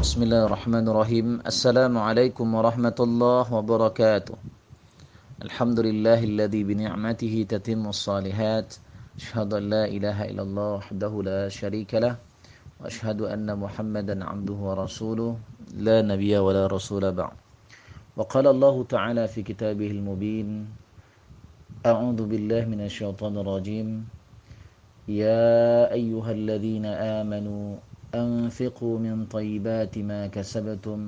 Bismillahirrahmanirrahim. Assalamualaikum warahmatullahi wabarakatuh. Alhamdulillahilladzi bi ni'matihi tatimmus shalihat. Asyhadu an la ilaha illallah wahdahu la syarika lah wa asyhadu anna Muhammadan 'abduhu wa rasuluh la nabiyya wa la rasula ba'd. Wa qala Allah ta'ala fi kitabihil mubin. A'udzu billahi minasy syaithanir rajim. Ya ayyuhalladzina amanu أنفقوا من طيبات ما كسبتم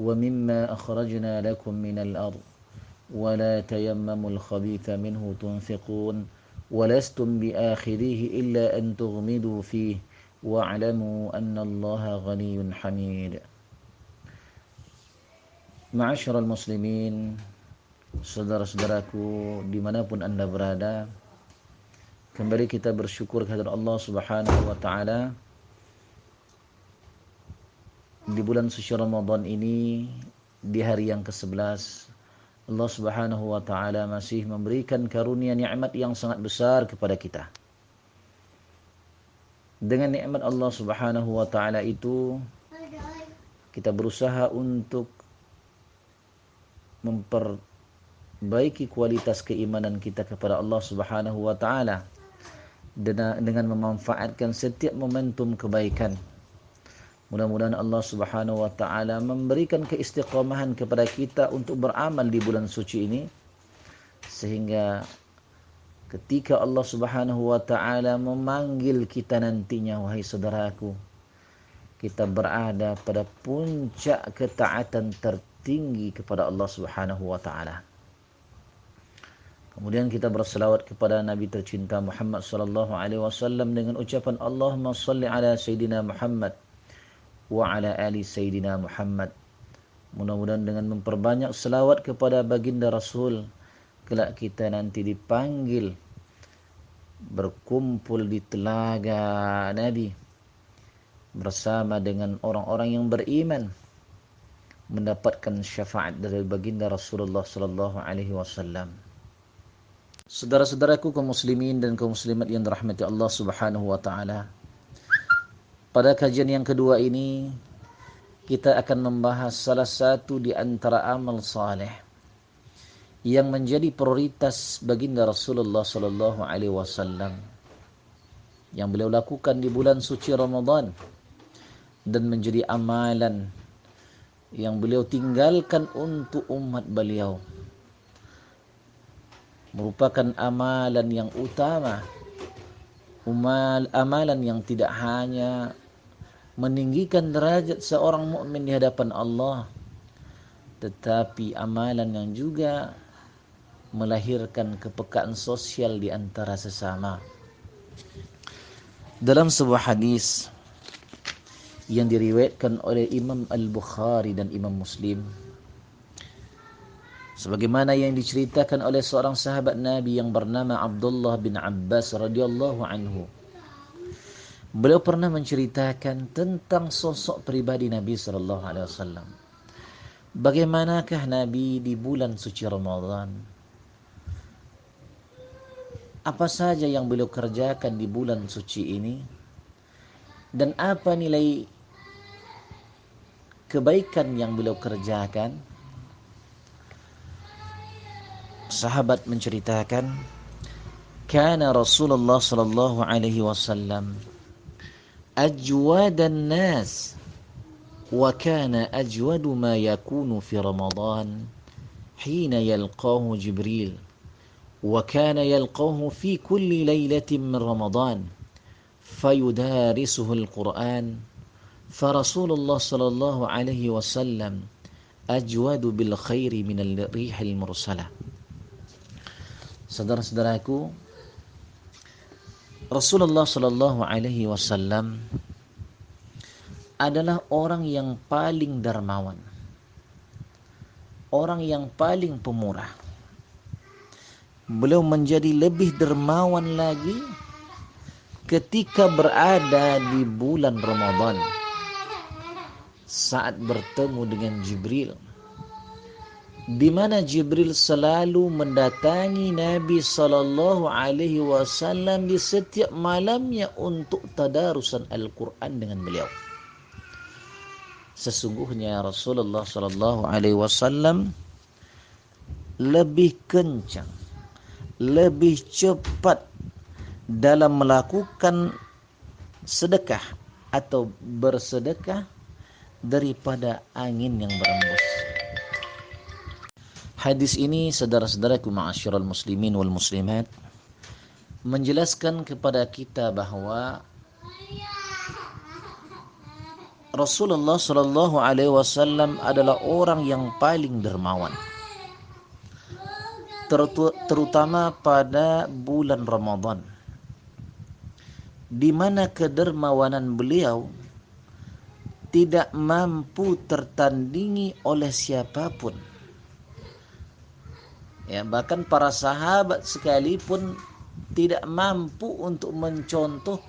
ومما أخرجنا لكم من الأرض ولا تيمموا الخبيث منه تنفقون ولستم بآخذيه إلا أن تغمضوا فيه واعلموا أن الله غني حميد. Ma'asyiral muslimin, saudara-saudaraku dimanapun anda berada, kembali kita bersyukur kehadirat Allah subhanahu wa ta'ala di bulan suci Ramadan ini, di hari yang ke-11, Allah Subhanahu wa taala masih memberikan karunia nikmat yang sangat besar kepada kita. Dengan nikmat Allah Subhanahu wa taala itu, kita berusaha untuk memperbaiki kualitas keimanan kita kepada Allah Subhanahu wa taala dengan memanfaatkan setiap momentum kebaikan. Mudah-mudahan Allah Subhanahu wa taala memberikan keistiqomahan kepada kita untuk beramal di bulan suci ini, sehingga ketika Allah Subhanahu wa taala memanggil kita nantinya, wahai saudaraku, kita berada pada puncak ketaatan tertinggi kepada Allah Subhanahu wa taala. Kemudian kita berselawat kepada Nabi tercinta Muhammad sallallahu alaihi wasallam dengan ucapan Allahumma shalli ala sayyidina Muhammad wa ala ali sayyidina Muhammad. Mudah-mudahan dengan memperbanyak selawat kepada baginda Rasul, kelak kita nanti dipanggil berkumpul di telaga Nabi bersama dengan orang-orang yang beriman, mendapatkan syafaat dari baginda Rasulullah sallallahu alaihi wasallam. Saudara-saudaraku kaum muslimin dan kaum muslimat yang dirahmati Allah Subhanahu wa taala, pada kajian yang kedua ini, kita akan membahas salah satu di antara amal saleh yang menjadi prioritas baginda Rasulullah sallallahu alaihi wasallam yang beliau lakukan di bulan suci Ramadan, dan menjadi amalan yang beliau tinggalkan untuk umat beliau. Merupakan amalan yang utama, amalan yang tidak hanya meninggikan derajat seorang mukmin di hadapan Allah, tetapi amalan yang juga melahirkan kepekaan sosial di antara sesama. Dalam sebuah hadis yang diriwayatkan oleh Imam Al-Bukhari dan Imam Muslim, sebagaimana yang diceritakan oleh seorang sahabat Nabi yang bernama Abdullah bin Abbas radhiyallahu anhu, beliau pernah menceritakan tentang sosok pribadi Nabi sallallahu alaihi wasallam. Bagaimanakah Nabi di bulan suci Ramadan? Apa saja yang beliau kerjakan di bulan suci ini? Dan apa nilai kebaikan yang beliau kerjakan? Sahabat menceritakan, kana Rasulullah sallallahu alaihi wasallam ajwadan nas wa kana ajwadu ma yakunu fi Ramadan hina yalqahu Jibril wa kana yalqahu fi kulli lailatin min Ramadan fayudarisuhu al-Quran fa Rasulullah sallallahu alaihi wasallam ajwadu bil khairi min al-rihil mursalah. Saudara-saudaraku, Rasulullah sallallahu alaihi wasallam adalah orang yang paling dermawan, orang yang paling pemurah. Beliau menjadi lebih dermawan lagi ketika berada di bulan Ramadan saat bertemu dengan Jibril, di mana Jibril selalu mendatangi Nabi sallallahu alaihi wasallam di setiap malamnya untuk tadarusan Al-Quran dengan beliau. sesungguhnya Rasulullah sallallahu alaihi wasallam lebih kencang, lebih cepat dalam melakukan sedekah atau bersedekah daripada angin yang berembus. Hadis ini, saudara-saudaraku ma'asyiral muslimin wal muslimat, menjelaskan kepada kita bahwa Rasulullah sallallahu alaihi wasallam adalah orang yang paling dermawan, terutama pada bulan Ramadan, di mana kedermawanan beliau tidak mampu tertandingi oleh siapapun. Ya, bahkan para sahabat sekalipun tidak mampu untuk mencontoh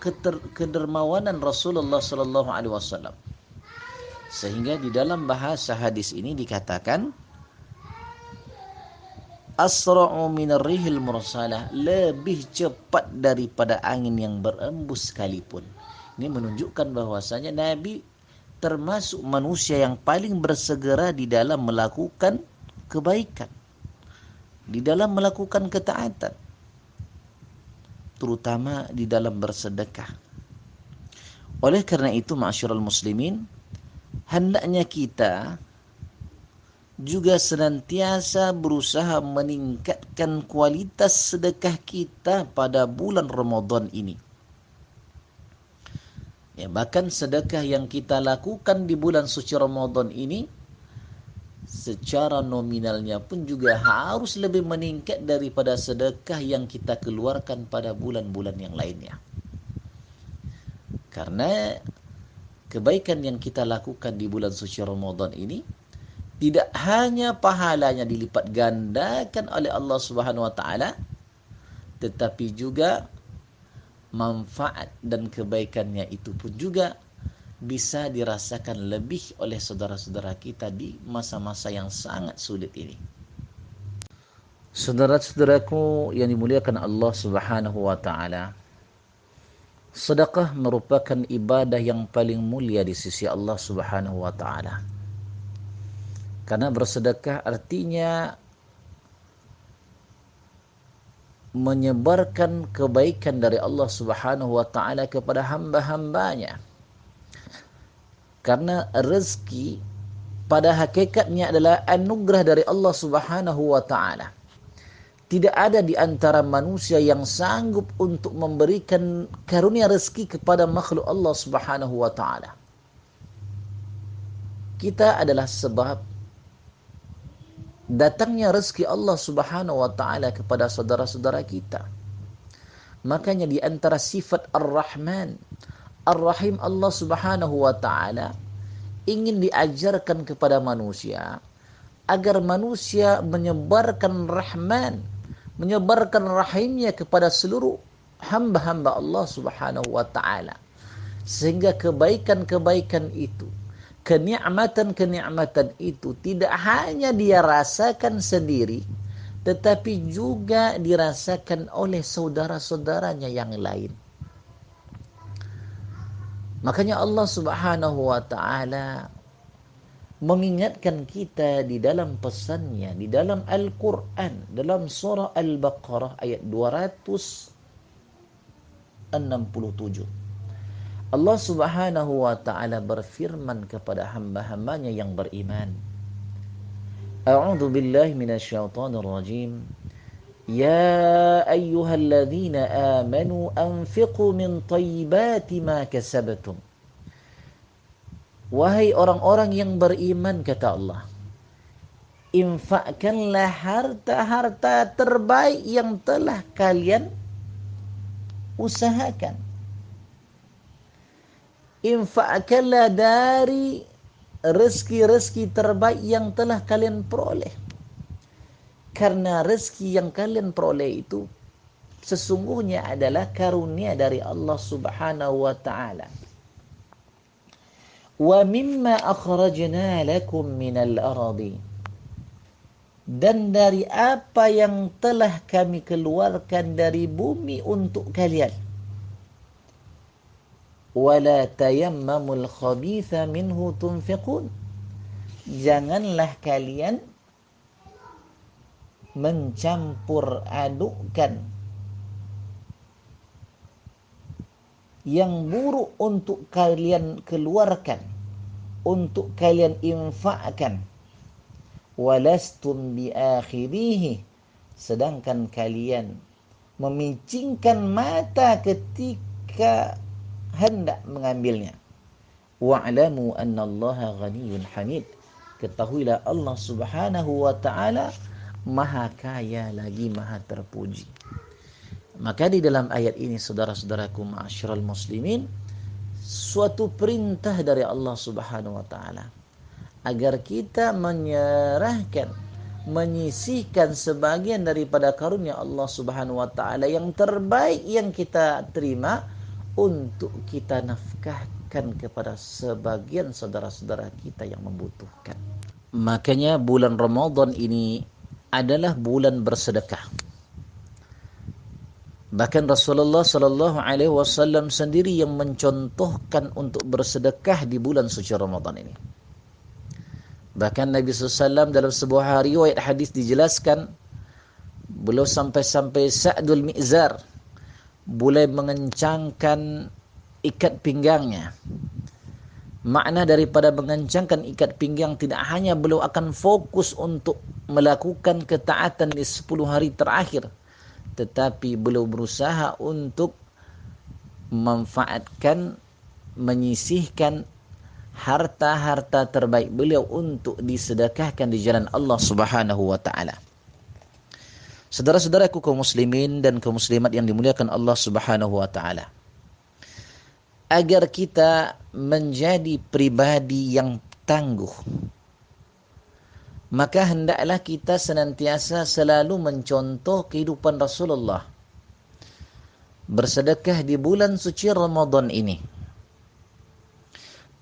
kedermawanan Rasulullah sallallahu alaihi wasallam. Sehingga di dalam bahasa hadis ini dikatakan asra'u minar rihil mursalah, lebih cepat daripada angin yang berembus sekalipun. Ini menunjukkan bahwasanya Nabi termasuk manusia yang paling bersegera di dalam melakukan kebaikan, di dalam melakukan ketaatan, terutama di dalam bersedekah. Oleh karena itu, ma'asyiral muslimin, hendaknya kita juga senantiasa berusaha meningkatkan kualitas sedekah kita pada bulan Ramadan ini. Ya, bahkan sedekah yang kita lakukan di bulan suci Ramadan ini secara nominalnya pun juga harus lebih meningkat daripada sedekah yang kita keluarkan pada bulan-bulan yang lainnya. Karena kebaikan yang kita lakukan di bulan suci Ramadan ini tidak hanya pahalanya dilipat gandakan oleh Allah Subhanahu wa taala, tetapi juga manfaat dan kebaikannya itu pun juga bisa dirasakan lebih oleh saudara-saudara kita di masa-masa yang sangat sulit ini. Saudara-saudaraku yang dimuliakan Allah Subhanahu wa taala, sedekah merupakan ibadah yang paling mulia di sisi Allah Subhanahu wa taala. Karena bersedekah artinya menyebarkan kebaikan dari Allah Subhanahu wa taala kepada hamba-hambanya. Karena rezeki pada hakikatnya adalah anugerah dari Allah Subhanahu wa taala. Tidak ada di antara manusia yang sanggup untuk memberikan karunia rezeki kepada makhluk Allah Subhanahu wa taala. Kita adalah sebab datangnya rezeki Allah Subhanahu wa taala kepada saudara-saudara kita. Makanya di antara sifat Ar-Rahman, Ar-Rahim Allah Subhanahu wa taala ingin diajarkan kepada manusia agar manusia menyebarkan Rahman, menyebarkan rahimnya kepada seluruh hamba-hamba Allah Subhanahu wa taala, sehingga kebaikan-kebaikan itu, kenikmatan-kenikmatan itu tidak hanya dia rasakan sendiri, tetapi juga dirasakan oleh saudara-saudaranya yang lain. Makanya Allah Subhanahu wa taala mengingatkan kita di dalam pesannya di dalam Al-Quran, dalam surah Al-Baqarah ayat 267. Allah Subhanahu wa ta'ala berfirman kepada hamba-hambanya yang beriman. A'udzu billahi minasyaitonir rajim. Ya ayyuhalladzina amanu anfiqu min thayyibati ma kasabtum. Wahai orang-orang yang beriman, kata Allah, infakkanlah harta-harta terbaik yang telah kalian usahakan. Infakkanlah dari rezeki-rezeki terbaik yang telah kalian peroleh. Karena rezeki yang kalian peroleh itu sesungguhnya adalah karunia dari Allah Subhanahu wa ta'ala. Wa mimma akhrajna lakum minal ardi, dan dari apa yang telah kami keluarkan dari bumi untuk kalian. wala tayammamul khabitha minhu tunfiqun. Janganlah kalian mencampur adukkan yang buruk untuk kalian keluarkan, untuk kalian infakkan. Walastum biakhirihi, sedangkan kalian memicingkan mata ketika hendak mengambilnya. Wa'lamu annallaha ghaniyyun hamid. Ketahuilah Allah Subhanahu wa taala maha kaya lagi maha terpuji. Maka di dalam ayat ini, saudara-saudaraku ma'asyiral muslimin, suatu perintah dari Allah Subhanahu wa taala agar kita menyerahkan, menyisihkan sebagian daripada karunia Allah Subhanahu wa taala yang terbaik yang kita terima untuk kita nafkahkan kepada sebagian saudara-saudara kita yang membutuhkan. Makanya bulan Ramadan ini adalah bulan bersedekah. Bahkan Rasulullah sallallahu alaihi wasallam sendiri yang mencontohkan untuk bersedekah di bulan suci Ramadan ini. Bahkan Nabi SAW dalam sebuah riwayat hadis dijelaskan, beliau sampai-sampai Sa'dul Mi'zar boleh mengencangkan ikat pinggangnya. Makna daripada mengencangkan ikat pinggang, tidak hanya beliau akan fokus untuk melakukan ketaatan di 10 hari terakhir, tetapi beliau berusaha untuk memanfaatkan, menyisihkan harta-harta terbaik beliau untuk disedekahkan di jalan Allah Subhanahu wa taala. Saudara-saudaraku kaum muslimin dan kaum muslimat yang dimuliakan Allah Subhanahu wa taala, agar kita menjadi pribadi yang tangguh, maka hendaklah kita senantiasa selalu mencontoh kehidupan Rasulullah bersedekah di bulan suci Ramadan ini.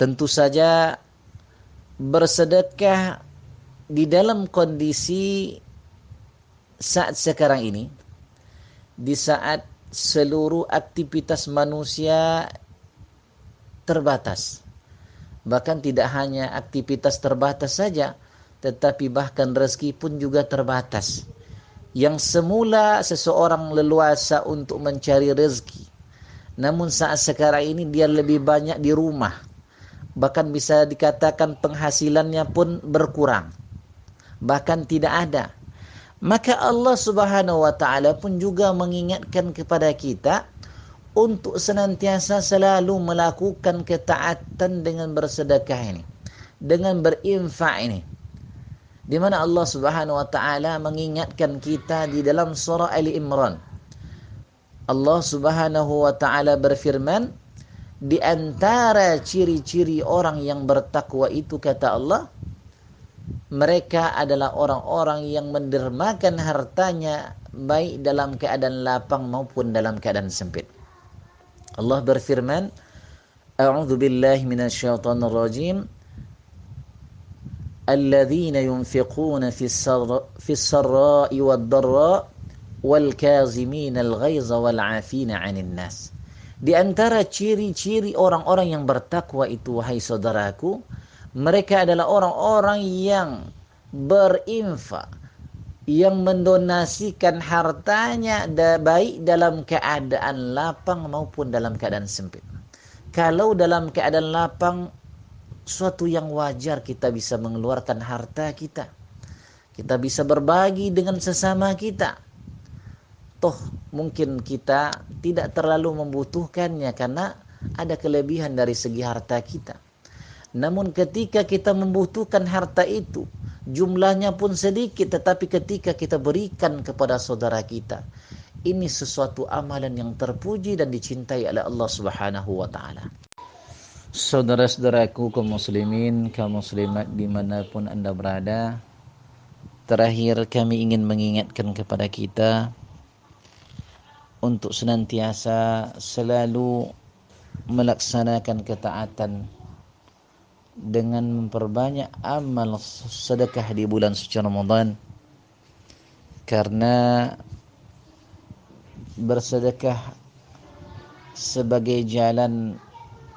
Tentu saja bersedekah di dalam kondisi saat sekarang ini, di saat seluruh aktivitas manusia terbatas. Bahkan tidak hanya aktivitas terbatas saja, tetapi bahkan rezeki pun juga terbatas. Yang semula seseorang leluasa untuk mencari rezeki, namun saat sekarang ini dia lebih banyak di rumah. Bahkan bisa dikatakan penghasilannya pun berkurang, bahkan tidak ada. Maka Allah Subhanahu wa taala pun juga mengingatkan kepada kita untuk senantiasa selalu melakukan ketaatan dengan bersedekah ini, dengan berinfak ini. Di mana Allah Subhanahu wa taala mengingatkan kita di dalam surah Ali Imran. Allah Subhanahu wa taala berfirman, di antara ciri-ciri orang yang bertakwa itu, kata Allah, mereka adalah orang-orang yang mendermakan hartanya baik dalam keadaan lapang maupun dalam keadaan sempit. Allah berfirman, A'udzu billahi minasyaitonir rajim. Alladzina yunfiquna fis sarra'i wad dharra wal kaazimina al ghaiza wal 'afina 'anil nas. Di antara ciri-ciri orang-orang yang bertakwa itu, wahai saudaraku, mereka adalah orang-orang yang berinfak, yang mendonasikan hartanya baik dalam keadaan lapang maupun dalam keadaan sempit. Kalau dalam keadaan lapang, suatu yang wajar kita bisa mengeluarkan harta kita. Kita bisa berbagi dengan sesama kita. Toh mungkin kita tidak terlalu membutuhkannya karena ada kelebihan dari segi harta kita. Namun ketika kita membutuhkan harta itu, jumlahnya pun sedikit, tetapi ketika kita berikan kepada saudara kita, ini sesuatu amalan yang terpuji dan dicintai oleh Allah Subhanahu wa taala. Saudara-saudaraku kaum muslimin, kaum muslimat dimanapun Anda berada, terakhir kami ingin mengingatkan kepada kita untuk senantiasa selalu melaksanakan ketaatan dengan memperbanyak amal sedekah di bulan suci Ramadan, karena bersedekah sebagai jalan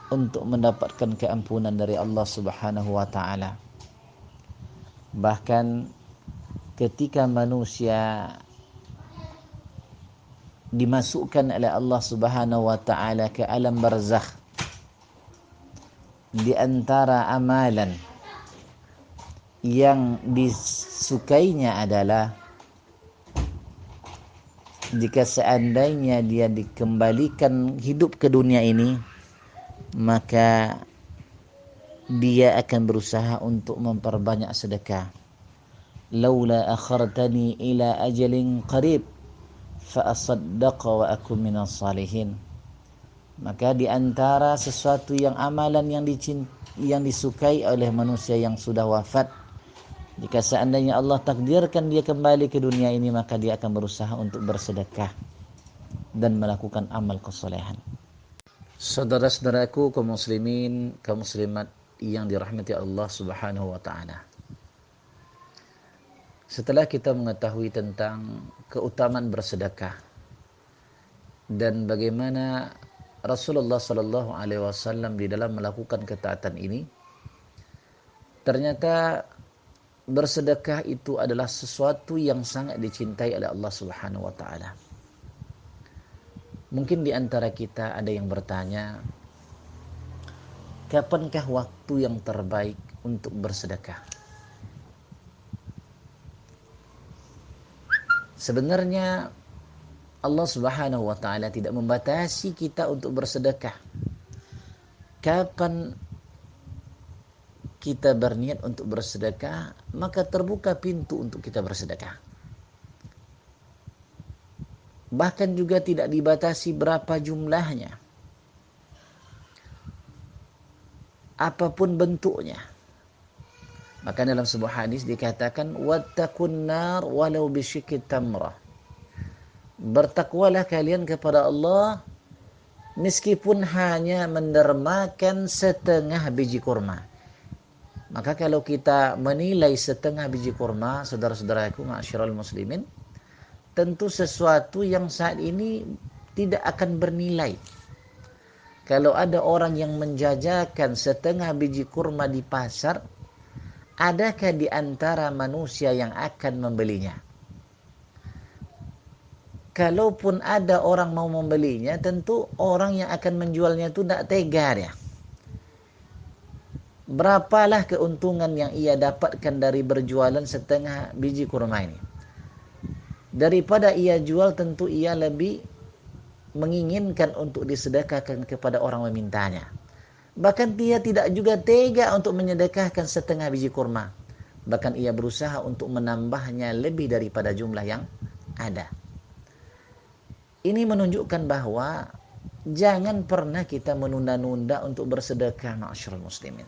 untuk mendapatkan keampunan dari Allah Subhanahu wa taala. Bahkan ketika manusia dimasukkan oleh Allah Subhanahu wa taala ke alam barzakh, di antara amalan yang disukainya adalah jika seandainya dia dikembalikan hidup ke dunia ini, maka dia akan berusaha untuk memperbanyak sedekah. Laula akhartani ila ajalin qarib fa asaddaqa wa akun minas salihin. Maka di antara sesuatu yang amalan yang disukai oleh manusia yang sudah wafat, jika seandainya Allah takdirkan dia kembali ke dunia ini, maka dia akan berusaha untuk bersedekah dan melakukan amal kesolehan. Saudara-saudaraku kaum muslimin, kaum muslimat yang dirahmati Allah Subhanahu wa taala. Setelah kita mengetahui tentang keutamaan bersedekah dan bagaimana Rasulullah sallallahu alaihi wasallam di dalam melakukan ketaatan ini, ternyata bersedekah itu adalah sesuatu yang sangat dicintai oleh Allah Subhanahu wa taala. Mungkin di antara kita ada yang bertanya, kapankah waktu yang terbaik untuk bersedekah? Sebenarnya Allah Subhanahu wa taala tidak membatasi kita untuk bersedekah. Kapan kita berniat untuk bersedekah, maka terbuka pintu untuk kita bersedekah. Bahkan juga tidak dibatasi berapa jumlahnya, apapun bentuknya. Maka dalam sebuah hadis dikatakan, wattaqun nar walau bisyikki tamrah. Bertakwalah kalian kepada Allah meskipun hanya mendermakan setengah biji kurma. Maka kalau kita menilai setengah biji kurma, saudara-saudaraku ma'asyiral muslimin, tentu sesuatu yang saat ini tidak akan bernilai. Kalau ada orang yang menjajakan setengah biji kurma di pasar, adakah di antara manusia yang akan membelinya? Kalaupun ada orang mau membelinya, tentu orang yang akan menjualnya itu tidak tega dia. Berapalah keuntungan yang ia dapatkan dari berjualan setengah biji kurma ini? Daripada ia jual, tentu ia lebih menginginkan untuk disedekahkan kepada orang memintanya. Bahkan dia tidak juga tega untuk menyedekahkan setengah biji kurma. Bahkan ia berusaha untuk menambahnya lebih daripada jumlah yang ada. Ini menunjukkan bahwa jangan pernah kita menunda-nunda untuk bersedekah, ma'asyiral muslimin.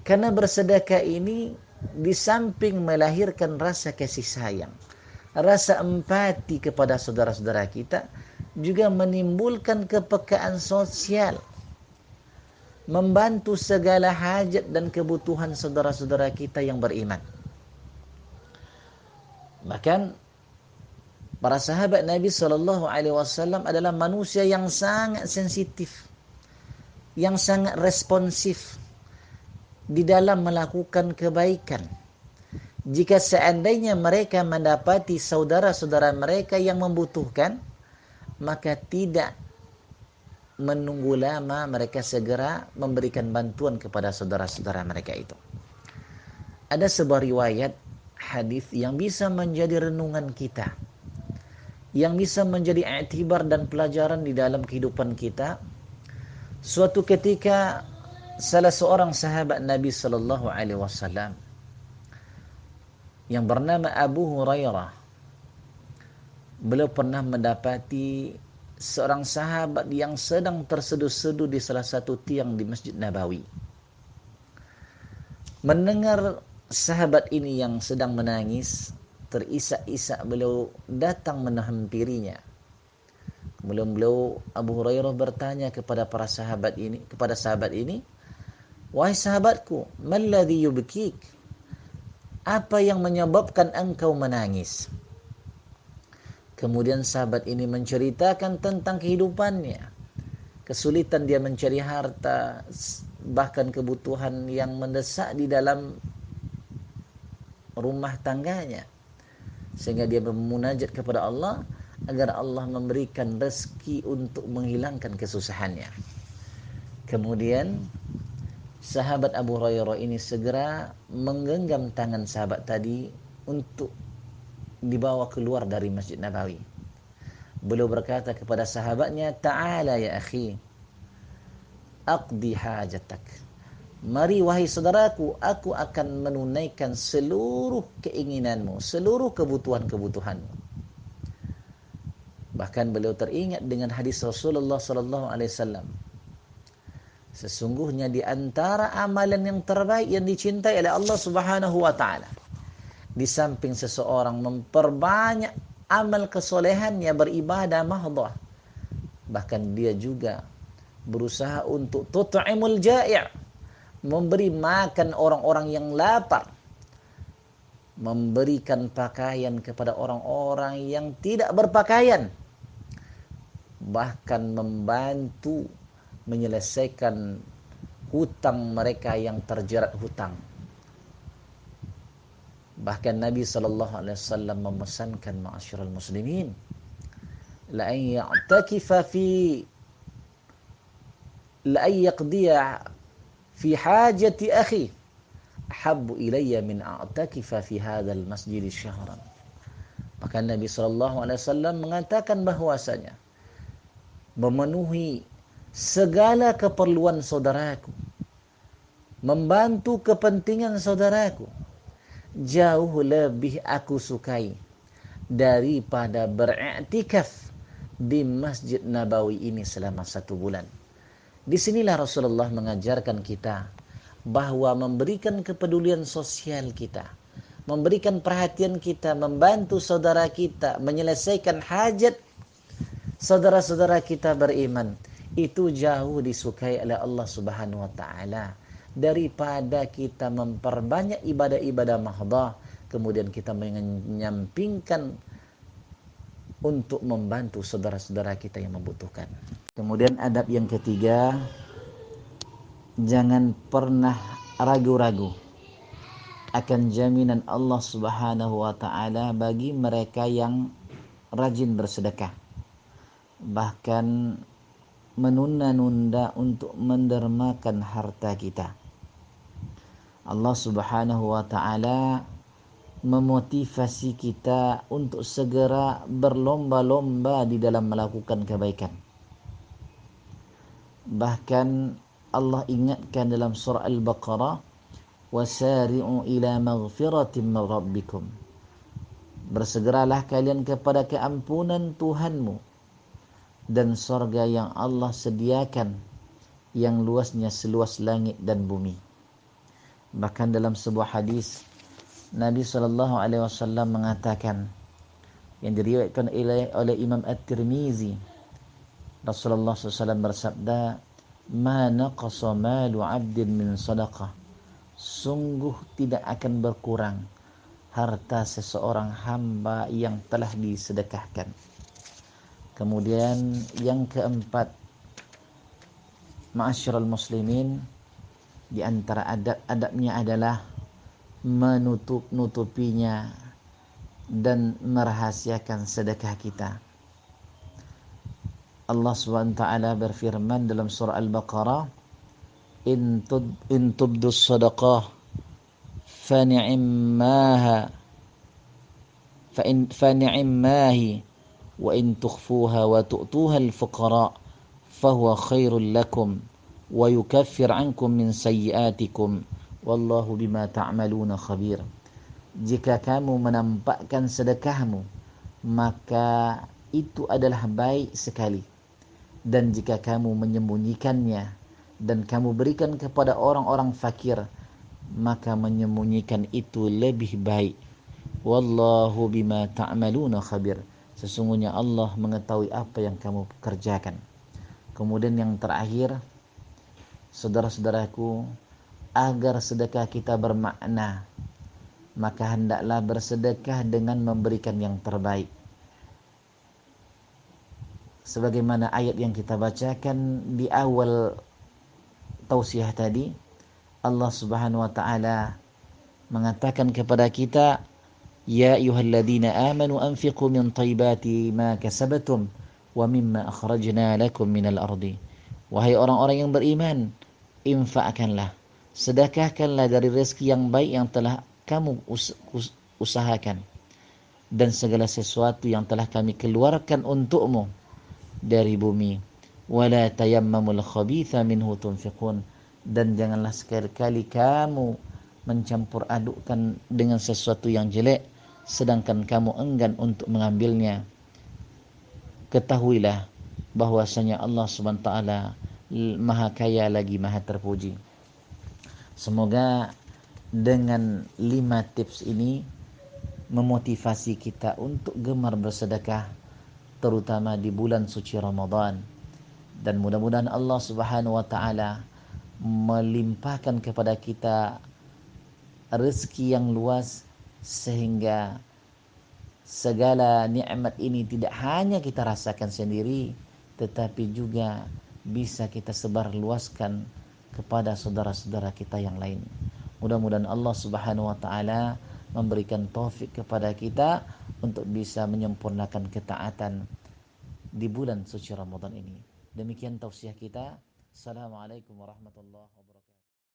Karena bersedekah ini di samping melahirkan rasa kasih sayang, rasa empati kepada saudara-saudara kita, juga menimbulkan kepekaan sosial, membantu segala hajat dan kebutuhan saudara-saudara kita yang beriman. Bahkan para sahabat Nabi Shallallahu Alaihi Wasallam adalah manusia yang sangat sensitif, yang sangat responsif di dalam melakukan kebaikan. Jika seandainya mereka mendapati saudara-saudara mereka yang membutuhkan, maka tidak menunggu lama, mereka segera memberikan bantuan kepada saudara-saudara mereka itu. Ada sebuah riwayat hadis yang bisa menjadi renungan kita, yang bisa menjadi i'tibar dan pelajaran di dalam kehidupan kita. Suatu ketika salah seorang sahabat Nabi sallallahu alaihi wasallam yang bernama Abu Hurairah, beliau pernah mendapati seorang sahabat yang sedang terseduh-seduh di salah satu tiang di Masjid Nabawi. Mendengar sahabat ini yang sedang menangis, terisak-isak beliau datang menghampirinya. Kemudian beliau Abu Hurairah bertanya kepada sahabat ini, "Wahai sahabatku, malladhi yubkik?" Apa yang menyebabkan engkau menangis? Kemudian sahabat ini menceritakan tentang kehidupannya. kesulitan dia mencari harta, bahkan kebutuhan yang mendesak di dalam rumah tangganya, sehingga dia bermunajat kepada Allah agar Allah memberikan rezeki untuk menghilangkan kesusahannya. Kemudian sahabat Abu Hurairah ini segera menggenggam tangan sahabat tadi untuk dibawa keluar dari Masjid Nabawi. Beliau berkata kepada sahabatnya, "Ta'ala ya akhi, aqdi hajatak." Mari wahai saudaraku, aku akan menunaikan seluruh keinginanmu, seluruh kebutuhan-kebutuhanmu. Bahkan beliau teringat dengan hadis Rasulullah sallallahu alaihi wasallam. Sesungguhnya di antara amalan yang terbaik yang dicintai oleh Allah Subhanahu wa taala, di samping seseorang memperbanyak amal kesolehannya, beribadah mahdhah, bahkan dia juga berusaha untuk tut'imul ja'i', memberi makan orang-orang yang lapar, memberikan pakaian kepada orang-orang yang tidak berpakaian, bahkan membantu menyelesaikan hutang mereka yang terjerat hutang. Bahkan Nabi sallallahu alaihi wasallam memesankan, ma'asyiral muslimin, la an ya'takifa la an yaqdiya fi hajati akhi ahabbu ilayya min a'takifa fi hadzal masjid syahran. Maka Nabi sallallahu alaihi wasallam mengatakan bahwasanya memenuhi segala keperluan saudaraku, membantu kepentingan saudaraku, jauh lebih aku sukai daripada beriktikaf di Masjid Nabawi ini selama 1 bulan. Disinilah Rasulullah mengajarkan kita bahwa memberikan kepedulian sosial kita, memberikan perhatian kita, membantu saudara kita, menyelesaikan hajat saudara-saudara kita beriman, itu jauh disukai oleh Allah Subhanahu wa taala daripada kita memperbanyak ibadah-ibadah mahdhah, kemudian kita menyampingkan untuk membantu saudara-saudara kita yang membutuhkan. Kemudian adab yang ketiga, jangan pernah ragu-ragu akan jaminan Allah Subhanahu wa taala bagi mereka yang rajin bersedekah, bahkan menunda-nunda untuk mendermakan harta kita. Allah Subhanahu wa taala memotivasi kita untuk segera berlomba-lomba di dalam melakukan kebaikan. Bahkan Allah ingatkan dalam surah Al-Baqarah, "Wasari'u ila maghfiratin min rabbikum." Bersegeralah kalian kepada keampunan Tuhanmu dan surga yang Allah sediakan yang luasnya seluas langit dan bumi. Bahkan dalam sebuah hadis Nabi SAW mengatakan, yang diriwayatkan oleh Imam At-Tirmizi, Rasulullah SAW bersabda, "Ma naqasa malu 'abdin min sadaqah." Sungguh tidak akan berkurang harta seseorang hamba yang telah disedekahkan. Kemudian yang keempat, ma'asyiral muslimin, di antara adab-adabnya adalah menutupinya dan merahasiakan sedekah kita. Allah SWT berfirman dalam surah Al-Baqarah, in tubdus sadaqah fani'immahi wa in tukhfuha wa tu'tuha al-fuqara fahuwa khairul lakum wa yukaffir ankum min sayyiatikum wallahu bima ta'maluna khabir. Jika kamu menampakkan sedekahmu, maka itu adalah baik sekali, dan jika kamu menyembunyikannya dan kamu berikan kepada orang-orang fakir, maka menyembunyikan itu lebih baik. Wallahu bima ta'maluna khabir. Sesungguhnya Allah mengetahui apa yang kamu kerjakan. Kemudian yang terakhir, saudara-saudaraku, agar sedekah kita bermakna, maka hendaklah bersedekah dengan memberikan yang terbaik. sebagaimana ayat yang kita bacakan di awal tausiah tadi, Allah Subhanahu wa taala mengatakan kepada kita, ya ayyuhalladzina amanu anfiqu min thayyibati ma kasabatum wa mimma akhrajna lakum minal ardi. Wahai orang-orang yang beriman, infakkanlah, sedekahkanlah dari rezeki yang baik yang telah kamu usahakan, dan segala sesuatu yang telah kami keluarkan untukmu dari bumi. Wala tayammamul khabitha minhu tunfiqun, dan janganlah sekali-kali kamu mencampur adukkan dengan sesuatu yang jelek sedangkan kamu enggan untuk mengambilnya. Ketahuilah bahwasanya Allah Subhanahu wa taala Maha Kaya lagi Maha Terpuji. Semoga dengan 5 tips ini memotivasi kita untuk gemar bersedekah, terutama di bulan suci Ramadan. Dan mudah-mudahan Allah Subhanahu wa taala melimpahkan kepada kita rezeki yang luas, sehingga segala nikmat ini tidak hanya kita rasakan sendiri, tetapi juga bisa kita sebarluaskan kepada saudara-saudara kita yang lain. Mudah-mudahan Allah Subhanahu wa taala memberikan taufik kepada kita untuk bisa menyempurnakan ketaatan di bulan suci Ramadan ini. Demikian tausiah kita. Assalamualaikum warahmatullahi wabarakatuh.